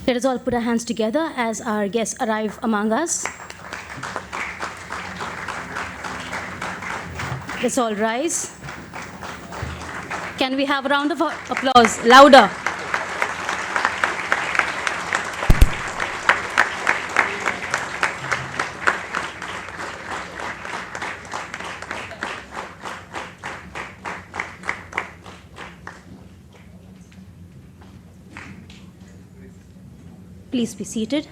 Let us all put our hands together as our guests arrive among us. Let's all rise. Can we have a round of applause? Louder. Please be seated.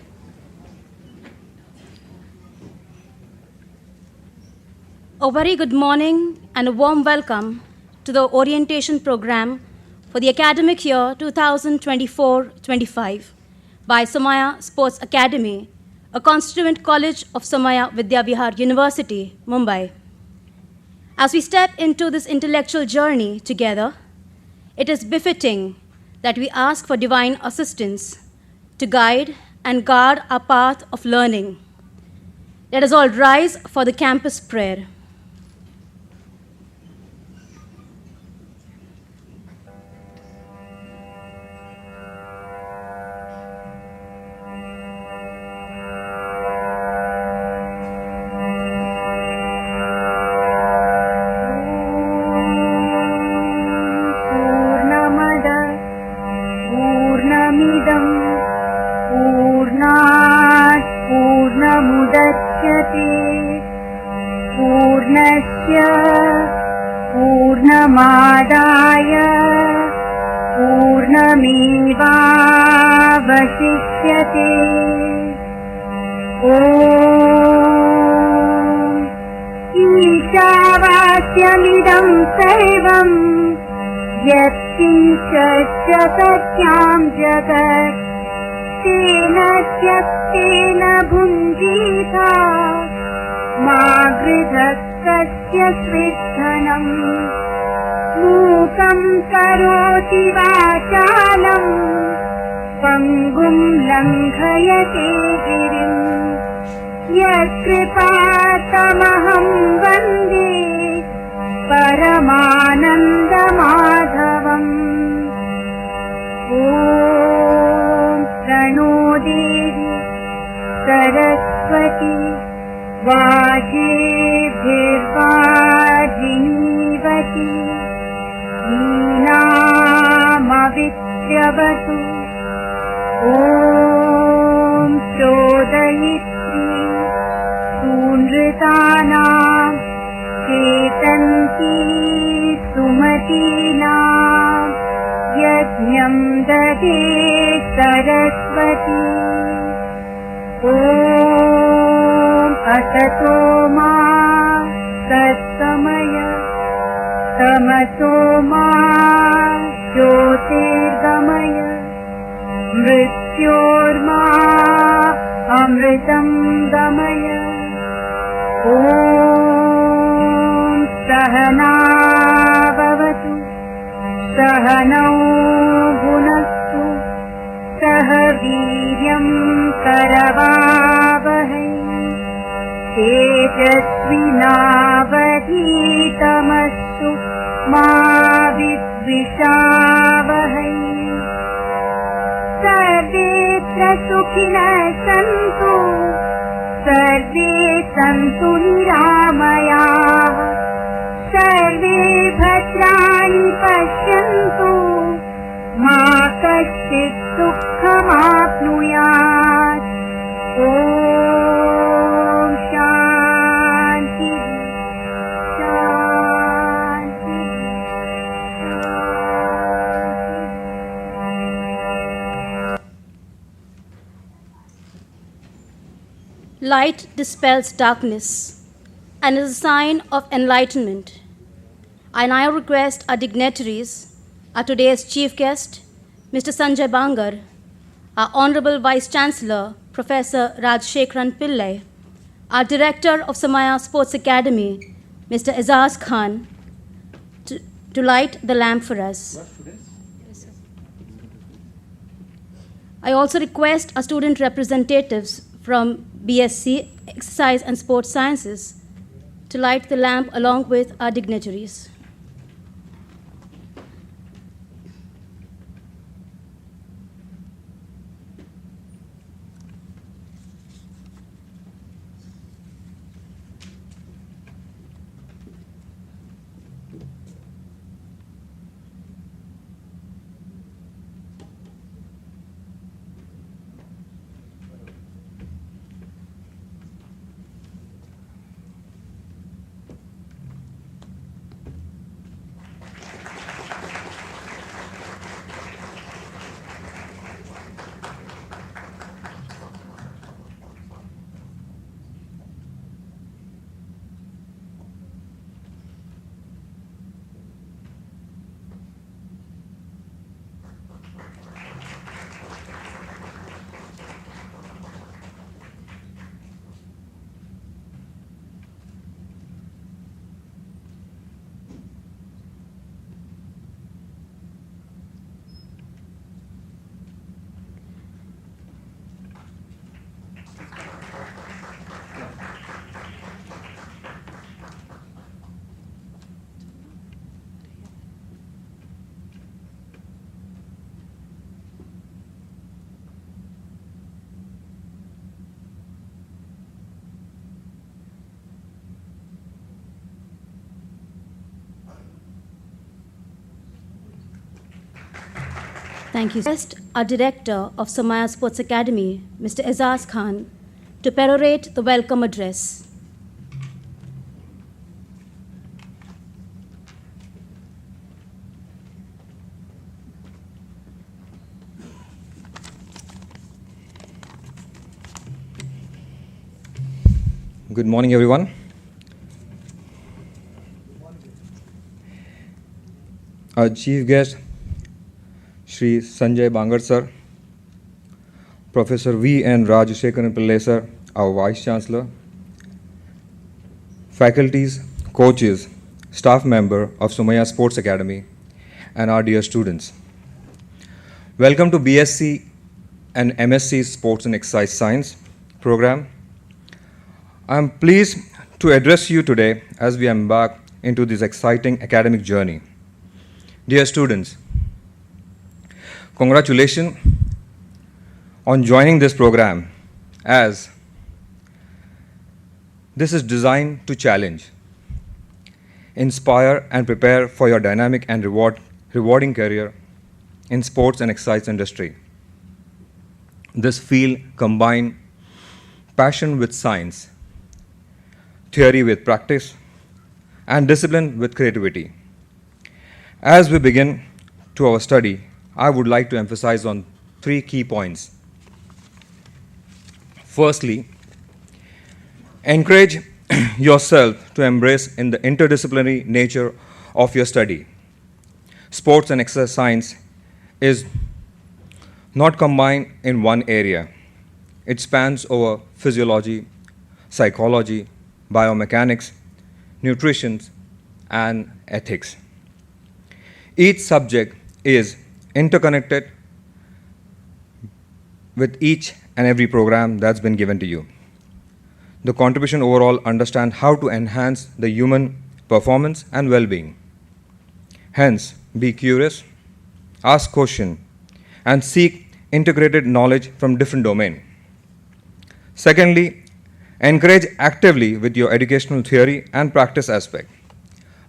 A very good morning and a warm welcome to the orientation program for the academic year 2024-25 by Somaiya Sports Academy, a constituent college of Somaiya Vidya Vihar University, Mumbai. As we step into this intellectual journey together, it is befitting that we ask for divine assistance to guide and guard our path of learning. Let us all rise for the campus prayer. पूर्णमादाय पूर्णमेवावशिष्यते। ॐ ईशावास्यमिदं सर्वं यत्किञ्च जगत्यां जगत् तेन त्यक्तेन भुञ्जीथा मा गृधस्य स्विद्धनम्। मूकं करोति वाचालं पङ्गुं लङ्घयते गिरिं यत्कृपातमहं वन्दे परमानन्दमाधवम्। ॐ प्रणो देवी सरस्वती वाजेभिर्वाजिनीवती हीनामविद्यवतु। ॐ चोदयित्री सूनृतानां चेतन्ती सुमतीनां यज्ञं दधे सरस्वती। ॐ असतो मा सत्समय तमसो मा ज्योतिर्गमय मृत्योर्मा अमृतं गमय। ॐ सहना भवतु सहनौ भुनक्तु सह वीर्यं करवावहै तेजस्विनावधीतमस्तु मा विद्विषावहै। सर्वेऽत्र सुखिनः सन्तु सर्वे सन्तु निरामयाः सर्वे भद्राणि पश्यन्तु मा कश्चित् दुःखमाप्नुयात्। ॐ शान्ति शान्ति शान्ति। Light dispels darkness and is a sign of enlightenment. I now request our dignitaries, our today's chief guest, Mr. Sanjay Bangar, our Honorable Vice Chancellor, Professor Rajshekharan Pillai, our Director of Somaiya Sports Academy, Mr. Azaz Khan, to light the lamp for us. I also request our student representatives from BSc, Exercise and Sports Sciences, to light the lamp along with our dignitaries. Thank you. Request our director of Somaiya Sports Academy, Mr. Azaz Khan, to perorate the welcome address. Good morning, everyone. Our chief guest, Shri Sanjay Bangar sir, Professor V. N. Rajashekharan Pillai sir, our Vice Chancellor, faculties, coaches, staff member of Somaiya Sports Academy, and our dear students. Welcome to BSc and MSc Sports and Exercise Science program. I am pleased to address you today as we embark into this exciting academic journey. Dear students, congratulations on joining this program, as this is designed to challenge, inspire and prepare for your dynamic and rewarding career in sports and exercise industry. This field combines passion with science, theory with practice, and discipline with creativity. As we begin to our study, I would like to emphasize on 3 key points. Firstly, encourage yourself to embrace in the interdisciplinary nature of your study. Sports and exercise science is not combined in one area. It spans over physiology, psychology, biomechanics, nutrition, and ethics. Each subject is interconnected with each and every program that's been given to you. The contribution overall understand how to enhance the human performance and well-being. Hence, be curious, ask questions, and seek integrated knowledge from different domains. Secondly, encourage actively with your educational theory and practice aspect.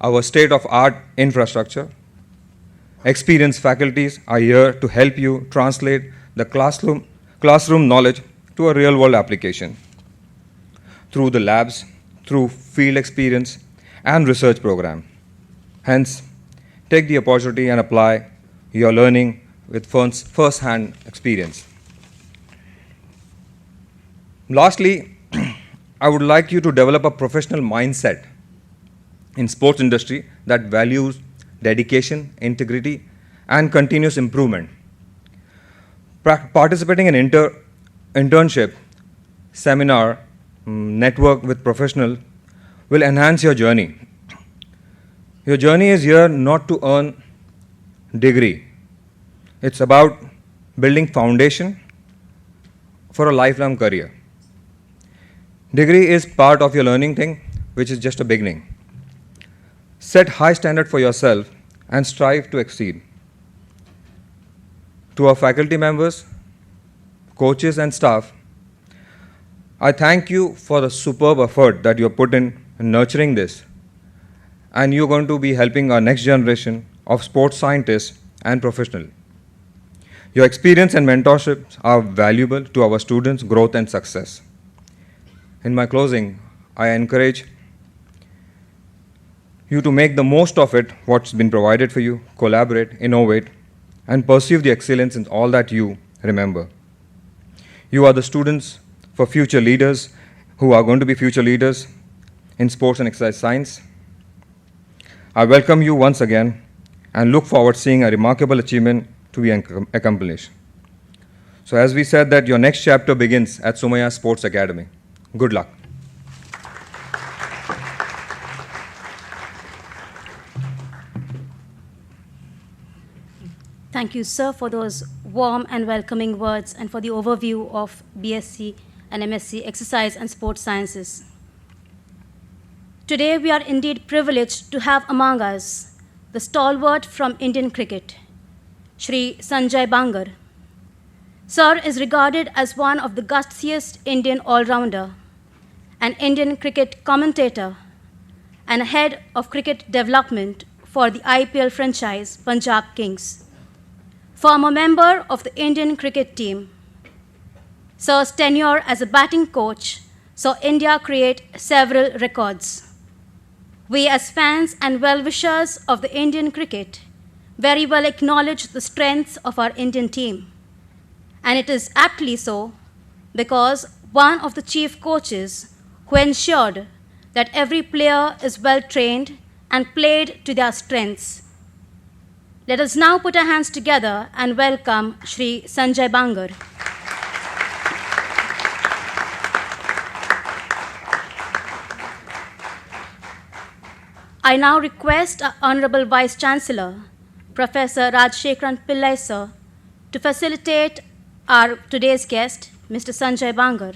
Our state-of-art infrastructure, experienced faculties are here to help you translate the classroom knowledge to a real-world application through the labs, through field experience, and research program. Hence, take the opportunity and apply your learning with first-hand experience. Lastly, I would like you to develop a professional mindset in sports industry that values dedication, integrity, and continuous improvement. Participating in internship, seminar, network with professionals will enhance your journey. Your journey is here not to earn degree. It's about building foundation for a lifelong career. Degree is part of your learning thing, which is just a beginning. Set high standard for yourself and strive to exceed. To our faculty members, coaches and staff, I thank you for the superb effort that you have put in nurturing this, and you're going to be helping our next generation of sports scientists and professionals. Your experience and mentorship are valuable to our students' growth and success. In my closing, I encourage you to make the most of it, what's been provided for you, collaborate, innovate, and pursue the excellence in all that you remember. You are the students for future leaders who are going to be future leaders in sports and exercise science. I welcome you once again and look forward to seeing a remarkable achievement to be accomplished. So as we said that your next chapter begins at Somaiya Sports Academy. Good luck. Thank you, sir, for those warm and welcoming words and for the overview of BSc and MSc Exercise and Sports Sciences. Today, we are indeed privileged to have among us the stalwart from Indian cricket, Shri Sanjay Bangar. Sir is regarded as one of the gutsiest Indian all-rounder, an Indian cricket commentator, and head of cricket development for the IPL franchise Punjab Kings. former member of the Indian cricket team. Sir's tenure as a batting coach saw India create several records. We, as fans and well-wishers of the Indian cricket, very well acknowledge the strengths of our Indian team. And it is aptly so because one of the chief coaches who ensured that every player is well trained and played to their strengths. Let us now put our hands together and welcome Shri Sanjay Bangar. I now request our Honorable Vice Chancellor, Professor Rajshekharan Pillai sir, to facilitate our today's guest, Mr. Sanjay Bangar.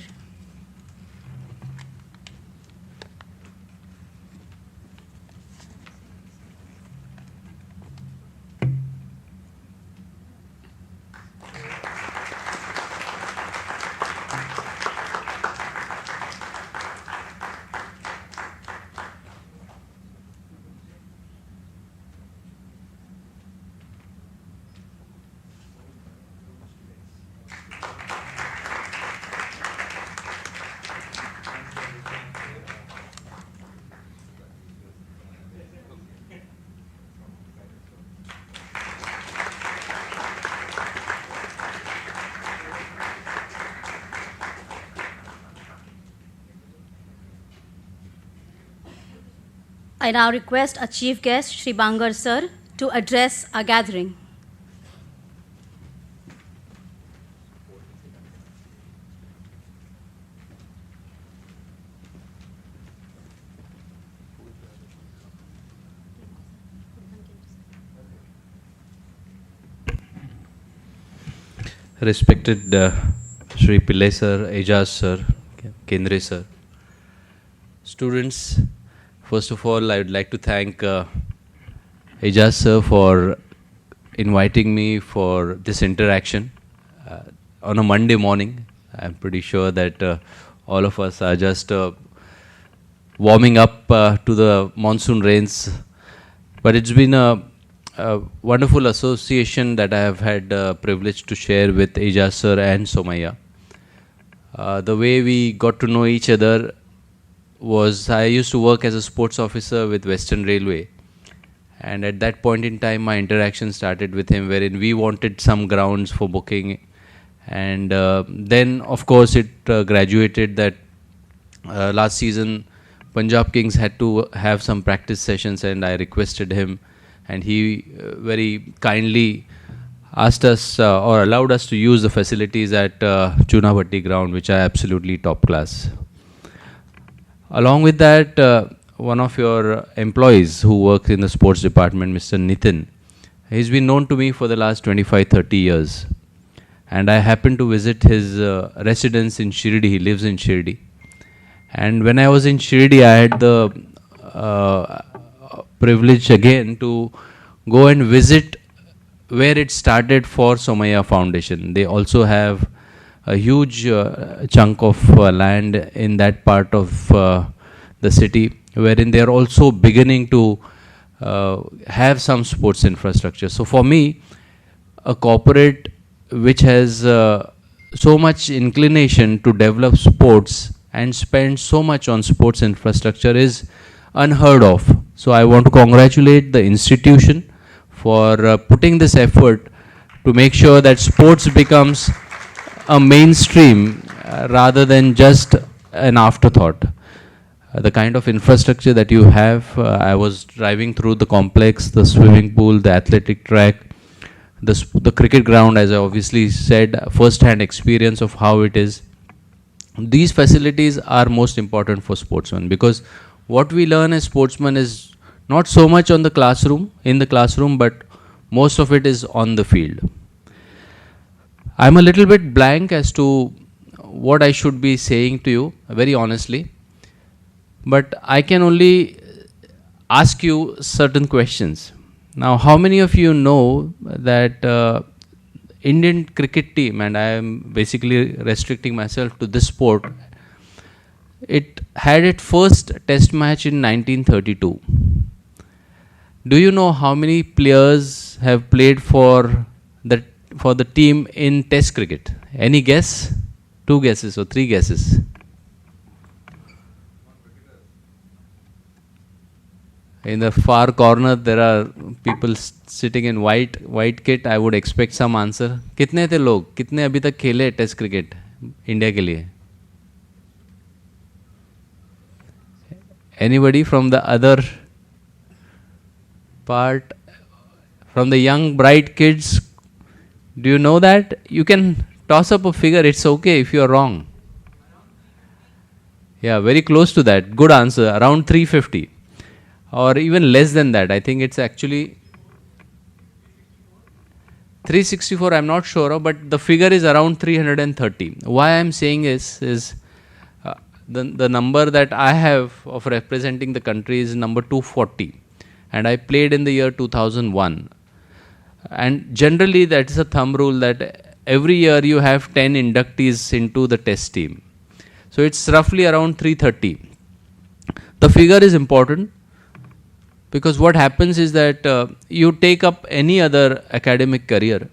I now request our chief guest, Shri Bangar sir, to address our gathering. Respected Shri Pillai sir, Ejaz sir, Kendre sir, students, first of all, I would like to thank Ejaz sir for inviting me for this interaction on a Monday morning. I'm pretty sure that all of us are just warming up to the monsoon rains. But it's been a wonderful association that I have had privilege to share with Ejaz sir and Somaiya. The way we got to know each other was I used to work as a sports officer with Western Railway, and at that point in time my interaction started with him wherein we wanted some grounds for booking, and then of course it graduated that last season Punjab Kings had to have some practice sessions and I requested him, and he very kindly asked us or allowed us to use the facilities at Chunabhatti ground, which are absolutely top class. Along with that, one of your employees who works in the sports department, Mr. Nitin, he's been known to me for the last 25-30 years. And I happened to visit his residence in Shirdi. He lives in Shirdi. And when I was in Shirdi, I had the privilege again to go and visit where it started for Somaiya Foundation. They also have a huge chunk of land in that part of the city, wherein they are also beginning to have some sports infrastructure. So for me, a corporate which has so much inclination to develop sports and spend so much on sports infrastructure is unheard of. So I want to congratulate the institution for putting this effort to make sure that sports becomes a mainstream rather than just an afterthought. The kind of infrastructure that you have, I was driving through the complex, the swimming pool, the athletic track, the cricket ground, as I obviously said, first-hand experience of how it is. These facilities are most important for sportsmen, because what we learn as sportsmen is not so much in the classroom, but most of it is on the field. I'm a little bit blank as to what I should be saying to you, very honestly, but I can only ask you certain questions. Now, how many of you know that Indian cricket team, and I am basically restricting myself to this sport, it had its first test match in 1932. Do you know how many players have played for the for the team in Test cricket? Any guess? 2 guesses or 3 guesses? In the far corner, there are people sitting in white kit. I would expect some answer. कितने थे लोग? कितने अभी तक खेले test cricket India के लिए? Anybody from the other part? From the young bright kids? Do you know that? You can toss up a figure. It's okay if you are wrong. Yeah, very close to that. Good answer. Around 350. Or even less than that. I think it's actually 364, I'm not sure of, but the figure is around 330. Why I'm saying is the number that I have of representing the country is number 240. And I played in the year 2001. And generally that is a thumb rule that every year you have 10 inductees into the test team. So it's roughly around 330. The figure is important, because what happens is that you take up any other academic career,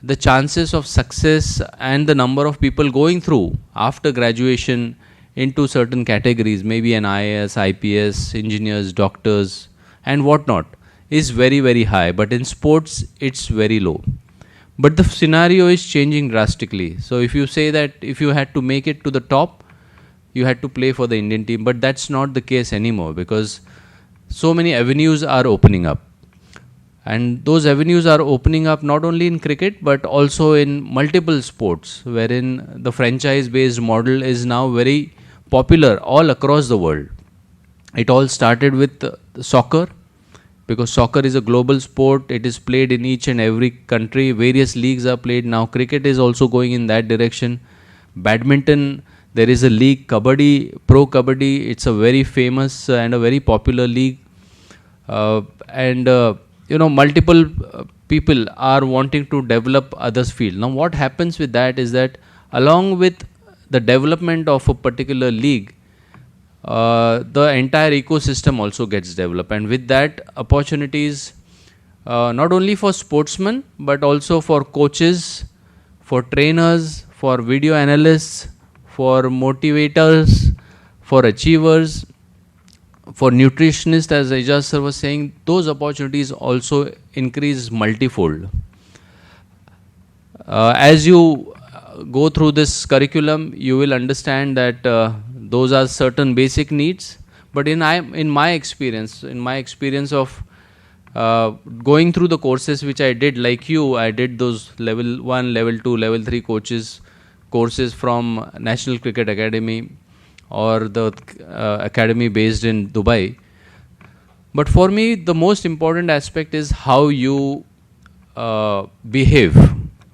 the chances of success and the number of people going through after graduation into certain categories, maybe an IAS, IPS, engineers, doctors and whatnot, is very, very high. But in sports, it's very low. But the scenario is changing drastically. So if you say that if you had to make it to the top, you had to play for the Indian team. But that's not the case anymore, because so many avenues are opening up. And those avenues are opening up not only in cricket, but also in multiple sports, wherein the franchise-based model is now very popular all across the world. It all started with soccer, because soccer is a global sport. It is played in each and every country. Various leagues are played. Now cricket is also going in that direction. Badminton, there is a league, Kabaddi, Pro Kabaddi. It's a very famous and a very popular league. Multiple people are wanting to develop others' field. Now what happens with that is that along with the development of a particular league, the entire ecosystem also gets developed, and with that opportunities not only for sportsmen but also for coaches, for trainers, for video analysts, for motivators, for achievers, for nutritionists, as Aijaz sir was saying, those opportunities also increase multifold. As you go through this curriculum, you will understand that those are certain basic needs. But in my experience of going through the courses which I did, like you, I did those level 1, level 2, level 3 courses from National Cricket Academy or the academy based in Dubai. But for me, the most important aspect is how you behave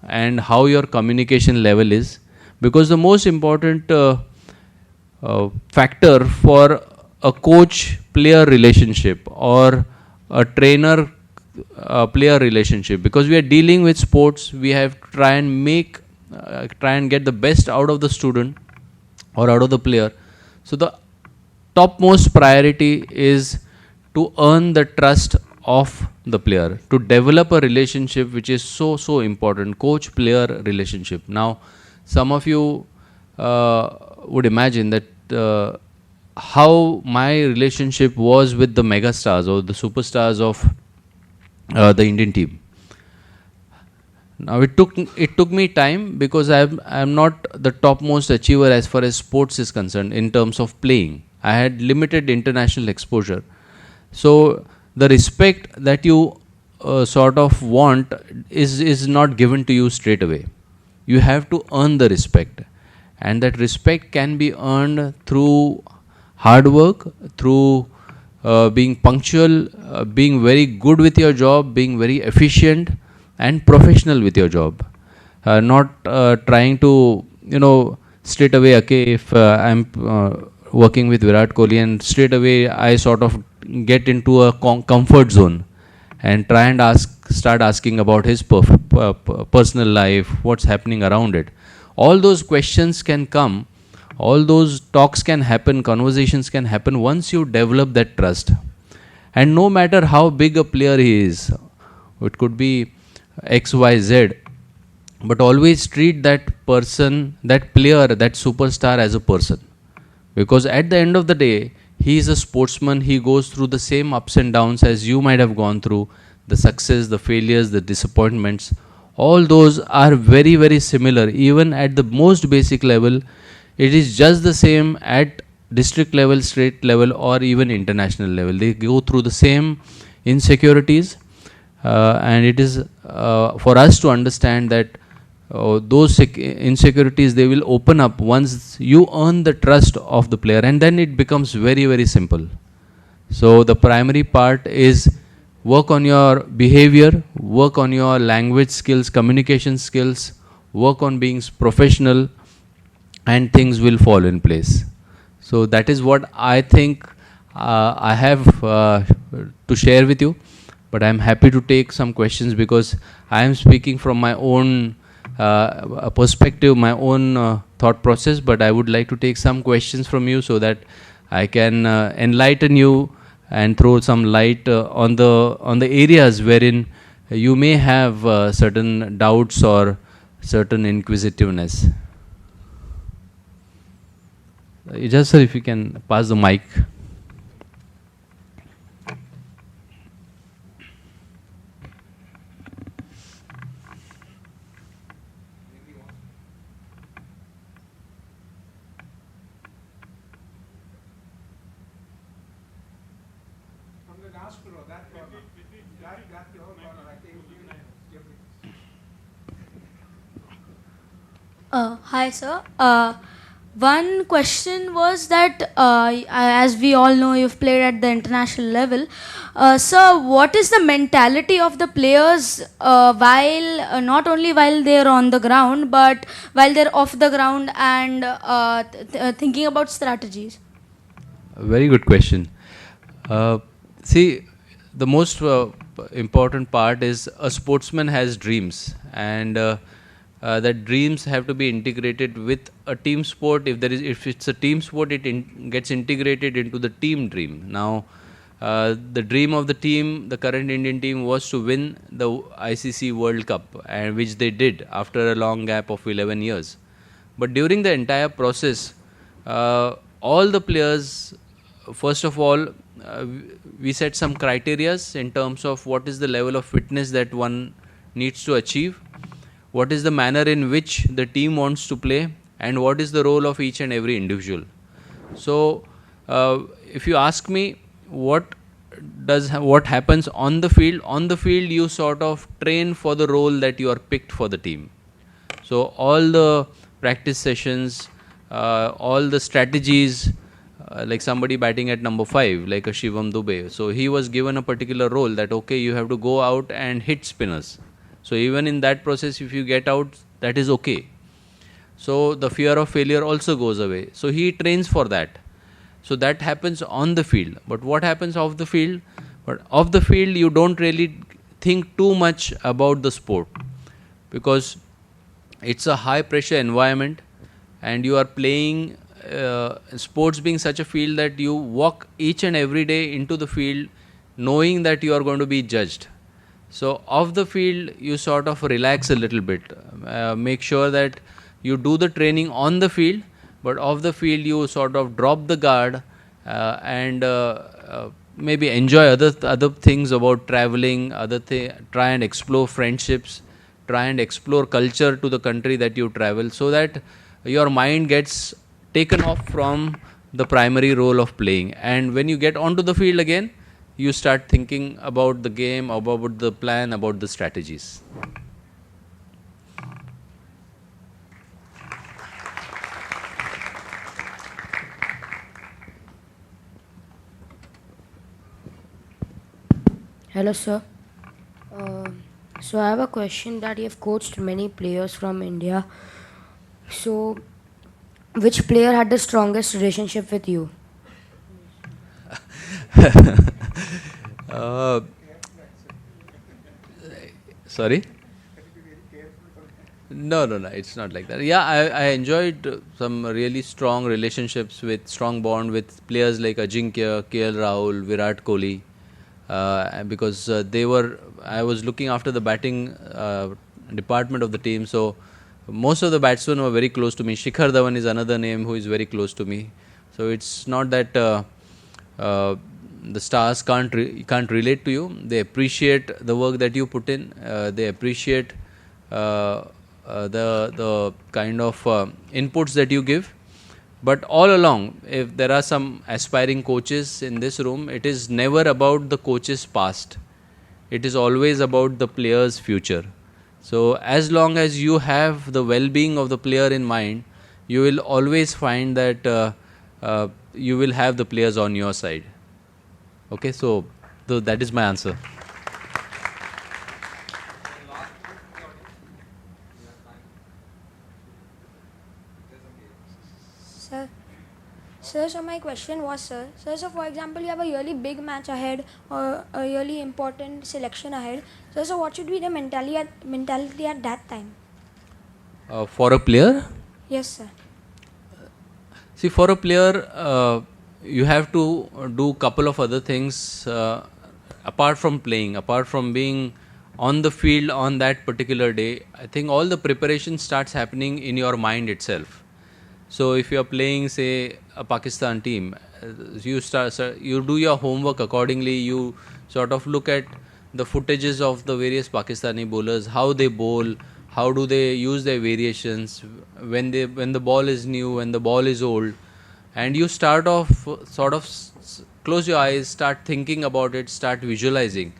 and how your communication level is, because the most important factor for a coach-player relationship or a trainer-player relationship, because we are dealing with sports, we have to try and get the best out of the student or out of the player. So the topmost priority is to earn the trust of the player, to develop a relationship which is so important, coach-player relationship. Now, some of you would imagine that how my relationship was with the mega stars or the superstars of the Indian team. Now it took me time, because I'm not the topmost achiever as far as sports is concerned in terms of playing. I had limited international exposure. So the respect that you sort of want is not given to you straight away. You have to earn the respect, and that respect can be earned through hard work, through being punctual, being very good with your job, being very efficient and professional with your job. Not trying to, straight away, okay, if I'm working with Virat Kohli and straight away I sort of get into a comfort zone and try and start asking about his personal life, what's happening around it. All those questions can come, all those talks can happen, conversations can happen once you develop that trust. And no matter how big a player he is, it could be X, Y, Z, but always treat that person, that player, that superstar as a person. Because at the end of the day, he is a sportsman, he goes through the same ups and downs as you might have gone through, the success, the failures, the disappointments. All those are very, very similar. Even at the most basic level, it is just the same at district level, state level, or even international level. They go through the same insecurities, and it is for us to understand that those insecurities, they will open up once you earn the trust of the player, and then it becomes very, very simple. So the primary part is work on your behavior, work on your language skills, communication skills, work on being professional, and things will fall in place. So that is what I think I have to share with you. But I am happy to take some questions, because I am speaking from my own perspective, my own thought process. But I would like to take some questions from you, so that I can enlighten you and throw some light on the areas wherein you may have certain doubts or certain inquisitiveness. Just sir, if you can pass the mic. Hi, sir. One question was that, as we all know, you've played at the international level. Sir, what is the mentality of the players while not only while they're on the ground, but while they're off the ground and thinking about strategies? A very good question. See, the most important part is a sportsman has dreams, and that dreams have to be integrated with a team sport. If it's a team sport, it gets integrated into the team dream. Now, the dream of the team, the current Indian team, was to win the ICC World Cup, and which they did after a long gap of 11 years. But during the entire process, all the players, first of all, we set some criterias in terms of what is the level of fitness that one needs to achieve, what is the manner in which the team wants to play, and what is the role of each and every individual. So, if you ask me what happens on the field you sort of train for the role that you are picked for the team. So all the practice sessions, all the strategies, like somebody batting at number 5, like a Shivam Dubey. So he was given a particular role that, okay, you have to go out and hit spinners. So even in that process, if you get out, that is okay. So the fear of failure also goes away. So he trains for that. So that happens on the field. But what happens off the field? But off the field, you don't really think too much about the sport, because it's a high pressure environment, and you are playing sports being such a field that you walk each and every day into the field knowing that you are going to be judged. So off the field, you sort of relax a little bit, make sure that you do the training on the field, but off the field you sort of drop the guard, and maybe enjoy other things about traveling, try and explore friendships, try and explore culture to the country that you travel, so that your mind gets taken off from the primary role of playing. And when you get onto the field again, you start thinking about the game, about the plan, about the strategies. Hello, sir. So I have a question that you have coached many players from India. So, which player had the strongest relationship with you? Sorry? No, it's not like that. Yeah, I enjoyed some really strong relationships strong bond with players like Ajinkya, KL Rahul, Virat Kohli. because I was looking after the batting department of the team, so most of the batsmen were very close to me. Shikhar Dhawan is another name who is very close to me. So it's not that the stars can't relate to you. They appreciate the work that you put in. They appreciate the kind of inputs that you give. But all along, if there are some aspiring coaches in this room, it is never about the coach's past. It is always about the player's future. So as long as you have the well-being of the player in mind, you will always find that you will have the players on your side. Okay, so that is my answer. Sir, so my question was, sir, so for example, you have a really big match ahead or a really important selection ahead. So what should be the mentality at that time? For a player? Yes, sir. See, for a player, you have to do couple of other things apart from playing, apart from being on the field on that particular day. I think all the preparation starts happening in your mind itself. So if you are playing, say, a Pakistan team, you do your homework accordingly. You sort of look at the footages of the various Pakistani bowlers, how they bowl, how do they use their variations, when the ball is new, when the ball is old, and you start off close your eyes, start thinking about it, start visualizing,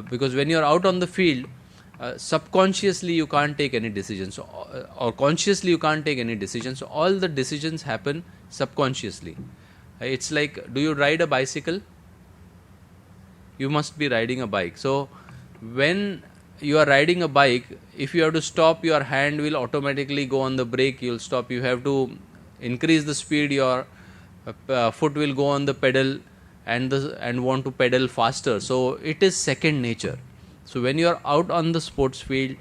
because when you're out on the field, subconsciously you can't take any decisions, or consciously you can't take any decisions. So all the decisions happen subconsciously. It's like, do you ride a bicycle? You must be riding a bike. So when you are riding a bike, if you have to stop, your hand will automatically go on the brake, you'll stop. You have to increase the speed, your foot will go on the pedal and want to pedal faster. So it is second nature. So when you are out on the sports field,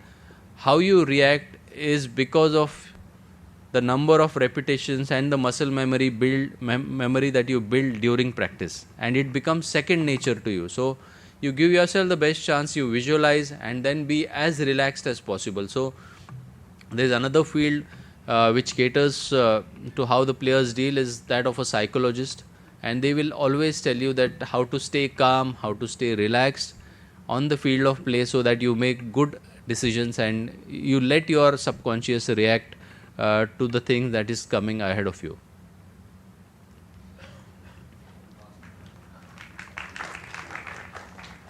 how you react is because of the number of repetitions and the muscle memory memory that you build during practice, and it becomes second nature to you. So you give yourself the best chance, you visualize, and then be as relaxed as possible. So there is another field which caters to how the players deal, is that of a psychologist, and they will always tell you that how to stay calm, how to stay relaxed on the field of play, so that you make good decisions and you let your subconscious react to the thing that is coming ahead of you.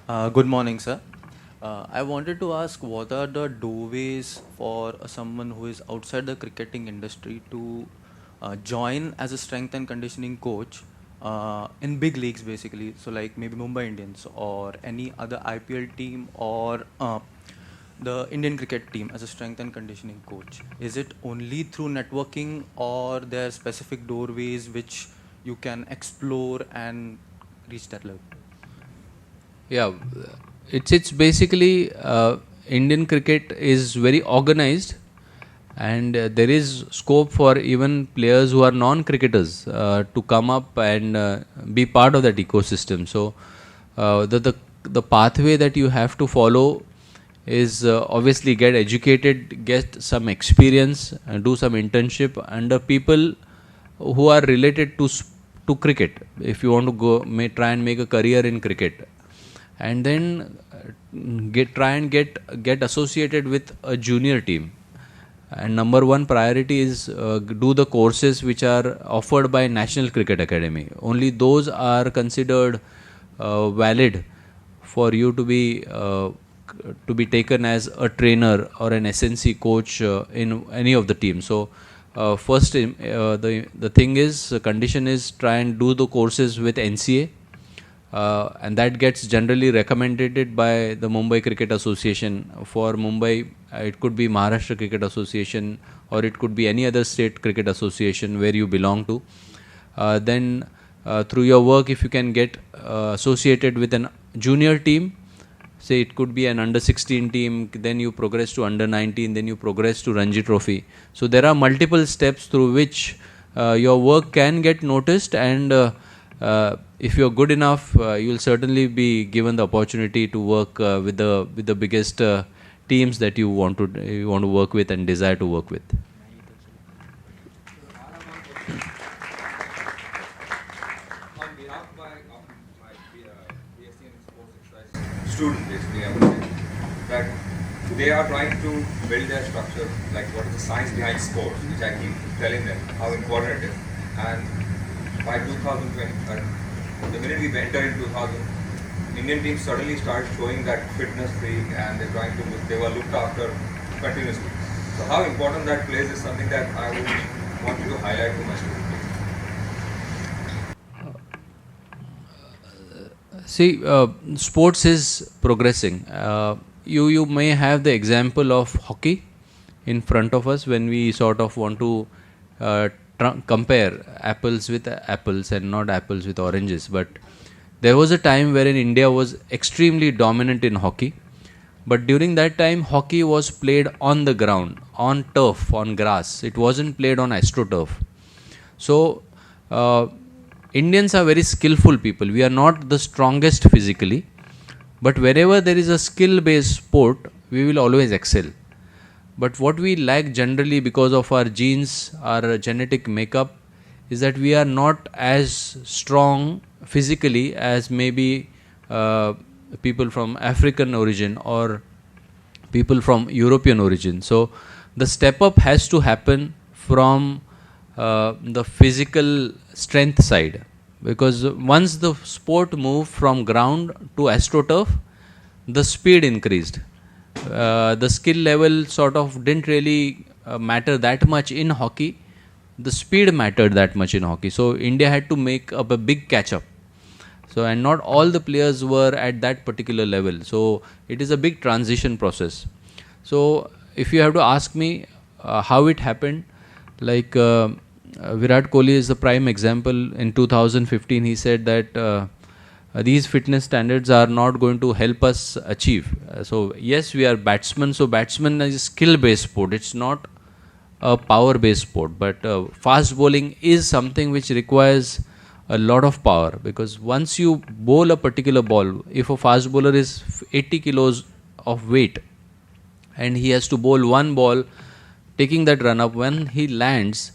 Good morning, sir. I wanted to ask, what are the doorways for someone who is outside the cricketing industry to join as a strength and conditioning coach in big leagues, basically? So like maybe Mumbai Indians or any other IPL team, or the Indian cricket team as a strength and conditioning coach. Is it only through networking, or there are specific doorways which you can explore and reach that level? Yeah, it's basically Indian cricket is very organized, and there is scope for even players who are non-cricketers to come up and be part of that ecosystem. So the pathway that you have to follow is obviously get educated, get some experience, do some internship under people who are related to cricket. If you want to go try and make a career in cricket, and then try and get associated with a junior team. And number one priority is do the courses which are offered by National Cricket Academy. Only those are considered valid for you to be taken as a trainer or an SNC coach in any of the teams. So first, the thing is, the condition is try and do the courses with NCA. And that gets generally recommended by the Mumbai Cricket Association. For Mumbai, it could be Maharashtra Cricket Association, or it could be any other state cricket association where you belong to. Then through your work, if you can get associated with a junior team, say it could be an under 16 team, then you progress to under 19, then you progress to Ranji Trophy. So there are multiple steps through which your work can get noticed, and if you're good enough, you'll certainly be given the opportunity to work with the biggest teams that you want to work with and desire to work with. On behalf of my BSc and Sports students, basically, I would say that they are trying to build their structure, like what is the science behind sports, which I keep telling them how important it is. And by 2020, the minute we enter in 2000, Indian teams suddenly started showing that fitness freak, and they were looked after continuously. So how important that plays is something that I would want you to highlight to my students. See, sports is progressing. You may have the example of hockey in front of us when we sort of want to compare apples with apples and not apples with oranges. But there was a time wherein India was extremely dominant in hockey. But during that time, hockey was played on the ground, on turf, on grass. It wasn't played on AstroTurf. So, Indians are very skillful people. We are not the strongest physically, but wherever there is a skill-based sport, we will always excel. But what we lack generally because of our genes, our genetic makeup, is that we are not as strong physically as maybe people from African origin or people from European origin. So the step up has to happen from the physical strength side, because once the sport moved from ground to AstroTurf, the speed increased. The skill level sort of didn't really matter that much in hockey. The speed mattered that much in hockey. So India had to make up a big catch up. So, and not all the players were at that particular level. So it is a big transition process. So if you have to ask me how it happened, like Virat Kohli is the prime example. In 2015, he said that these fitness standards are not going to help us achieve. So yes, we are batsmen. So batsman is a skill-based sport. It's not a power-based sport. But fast bowling is something which requires a lot of power, because once you bowl a particular ball, if a fast bowler is 80 kilos of weight and he has to bowl one ball, taking that run up, when he lands,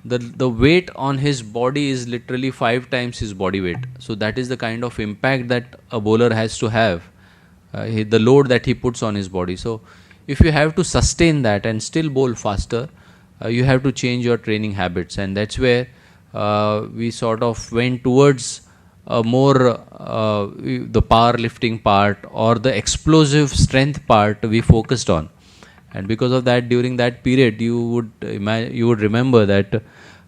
the weight on his body is literally 5 times his body weight. So that is the kind of impact that a bowler has to have, the load that he puts on his body. So if you have to sustain that and still bowl faster, you have to change your training habits, and that's where we sort of went towards more the powerlifting part or the explosive strength part we focused on. And because of that, during that period, you would remember that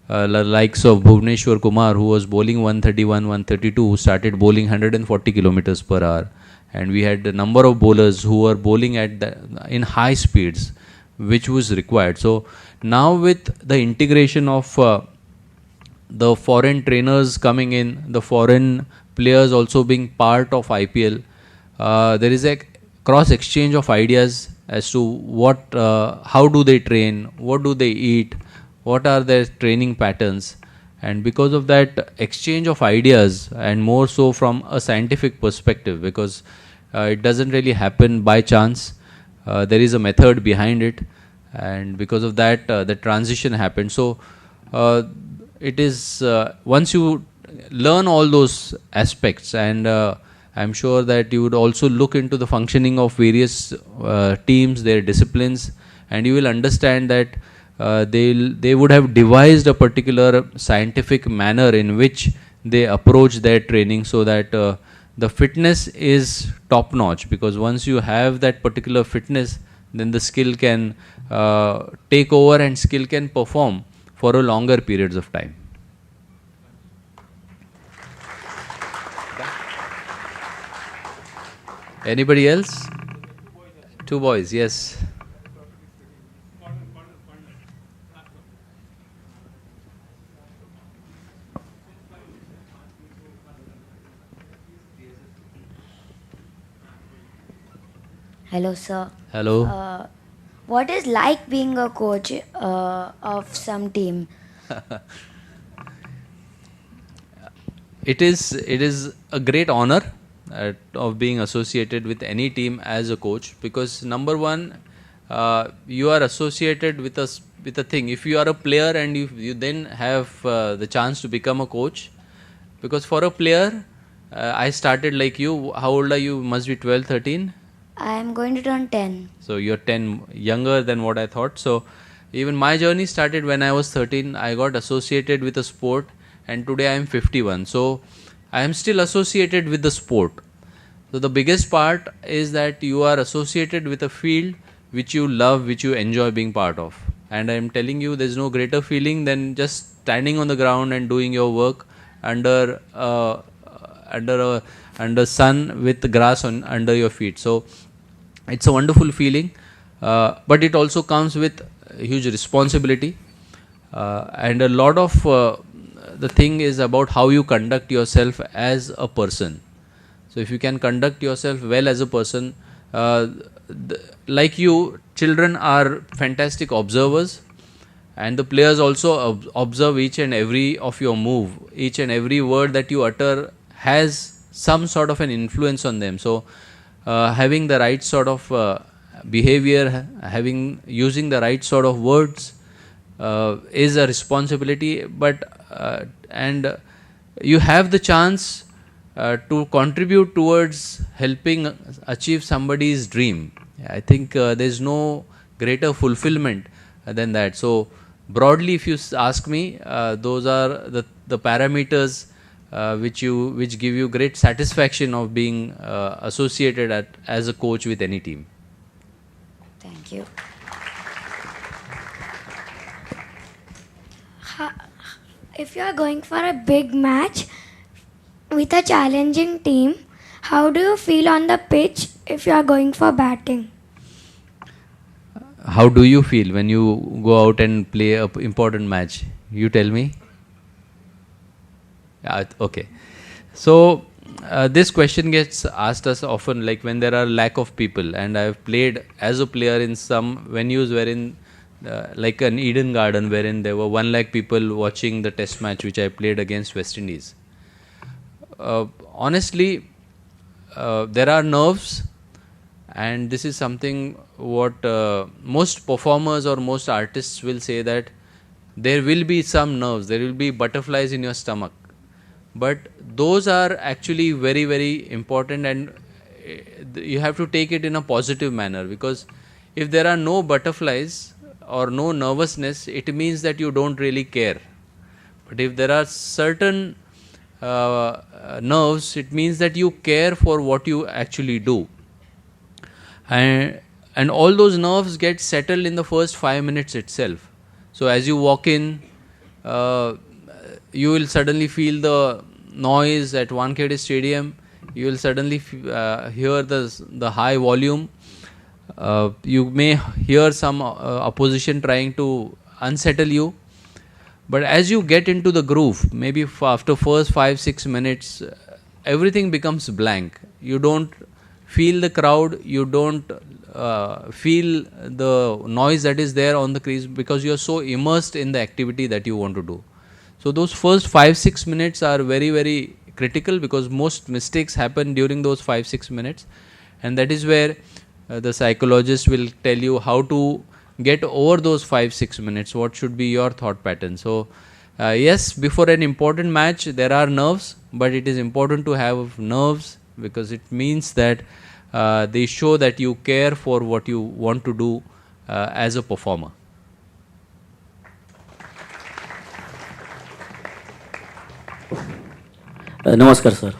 the likes of Bhuvneshwar Kumar, who was bowling 131, 132, started bowling 140 kilometers per hour. And we had a number of bowlers who were bowling in high speeds, which was required. So now with the integration of the foreign trainers coming in, the foreign players also being part of IPL, there is a cross exchange of ideas as to how do they train, what do they eat, what are their training patterns. And because of that exchange of ideas, and more so from a scientific perspective, because it doesn't really happen by chance, there is a method behind it, and because of that the transition happened. So it is once you learn all those aspects, and I'm sure that you would also look into the functioning of various teams, their disciplines, and you will understand that they would have devised a particular scientific manner in which they approach their training, so that the fitness is top notch, because once you have that particular fitness, then the skill can take over and skill can perform for a longer periods of time. Anybody else? 2 boys, yes. Hello, sir. Hello. What is like being a coach of some team? it is a great honor of being associated with any team as a coach, because number one, you are associated with a thing. If you are a player and you then have the chance to become a coach, because for a player, I started like you. How old are you? Must be 12, 13. I am going to turn 10. So you're 10, younger than what I thought. So even my journey started when I was 13. I got associated with a sport, and today I am 51. So I am still associated with the sport. So the biggest part is that you are associated with a field which you love, which you enjoy being part of. And I am telling you, there's no greater feeling than just standing on the ground and doing your work under sun with grass under your feet. So it's a wonderful feeling, but it also comes with huge responsibility, and a lot of the thing is about how you conduct yourself as a person. So if you can conduct yourself well as a person, like you, children are fantastic observers, and the players also observe each and every of your move. Each and every word that you utter has some sort of an influence on them. So having the right sort of behavior, using the right sort of words is a responsibility, and you have the chance to contribute towards helping achieve somebody's dream. I think there's no greater fulfillment than that. So broadly, if you ask me, those are the parameters which give you great satisfaction of being associated as a coach with any team. Thank you. If you are going for a big match with a challenging team, how do you feel on the pitch if you are going for batting? How do you feel when you go out and play an important match? You tell me. Okay. So this question gets asked us often, like when there are lack of people, and I've played as a player in some venues wherein like an Eden Garden, wherein there were 1 lakh people watching the test match which I played against West Indies. Honestly, there are nerves, and this is something what most performers or most artists will say, that there will be some nerves, there will be butterflies in your stomach. But those are actually very, very important, and you have to take it in a positive manner, because if there are no butterflies or no nervousness, it means that you don't really care. But if there are certain nerves, it means that you care for what you actually do. And all those nerves get settled in the first 5 minutes itself. So as you walk in, you will suddenly feel the noise at Wankhede Stadium. You will suddenly hear the high volume. You may hear some opposition trying to unsettle you. But as you get into the groove, maybe after first 5-6 minutes, everything becomes blank. You don't feel the crowd, you don't feel the noise that is there on the crease, because you are so immersed in the activity that you want to do. So those first 5-6 minutes are very, very critical, because most mistakes happen during those 5-6 minutes, and that is where the psychologist will tell you how to get over those 5-6 minutes, what should be your thought pattern. So yes, before an important match there are nerves, but it is important to have nerves, because it means that they show that you care for what you want to do as a performer. नमस्कार sir.